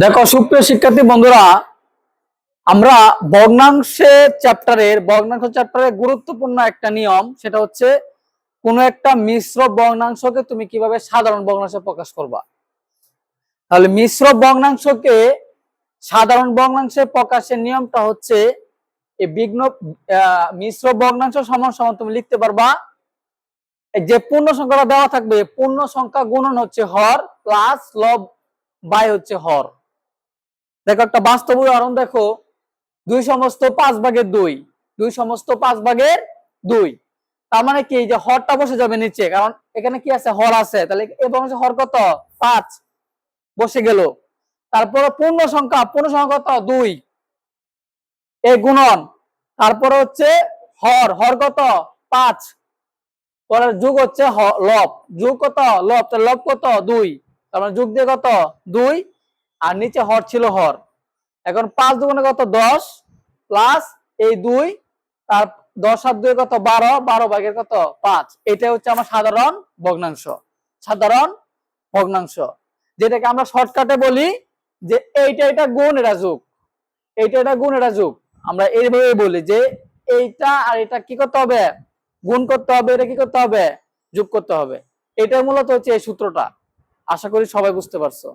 দেখো সুপ্রিয় শিক্ষার্থী বন্ধুরা, আমরা ভগ্নাংশ চ্যাপ্টারের গুরুত্বপূর্ণ একটা নিয়ম, সেটা হচ্ছে কোন একটা মিশ্র ভগ্নাংশকে তুমি কিভাবে সাধারণ ভগ্নাংশে প্রকাশ করবা। তাহলে মিশ্র ভগ্নাংশকে সাধারণ ভগ্নাংশে প্রকাশের নিয়মটা হচ্ছে এই মিশ্র ভগ্নাংশ সমান সমান তুমি লিখতে পারবা যে পূর্ণ সংখ্যাটা দেওয়া থাকবে, পূর্ণ সংখ্যা গুণন হচ্ছে হর প্লাস লব বাই হচ্ছে হর। দেখো একটা বাস্তব উদাহরণ দেখো, 2/5 2/5 তার মানে কি, যে হরটা বসে যাবে নিচে, কারণ এখানে কি আছে, হর আছে, তাহলে এবং হর কত 5 বসে গেল। তারপরে পূর্ণ সংখ্যা কত 2 এই গুণন, তারপরে হচ্ছে হর কত 5, পরে যোগ হচ্ছে লব, যোগ কত লব, তাহলে লব কত 2, তার মানে যোগ দিয়ে কত 2, আর নিচে হর ছিল হর। এখন 5 দুগুণে কত 10 প্লাস এই 2, তার 10 আর 2 কত 12 ভাগের কত 5। এটা হচ্ছে আমার সাধারণ ভগ্নাংশ, যেটাকে আমরা শর্টকাটে বলি যে এটা গুণ এটা যোগ, এটা গুণ এটা যোগ। আমরা এইভাবে বলি যে এইটা আর এটা কি করতে হবে, গুণ করতে হবে, এটা কি করতে হবে, যোগ করতে হবে। এটা মূলত হচ্ছে এই সূত্রটা। আশা করি সবাই বুঝতে পারছো।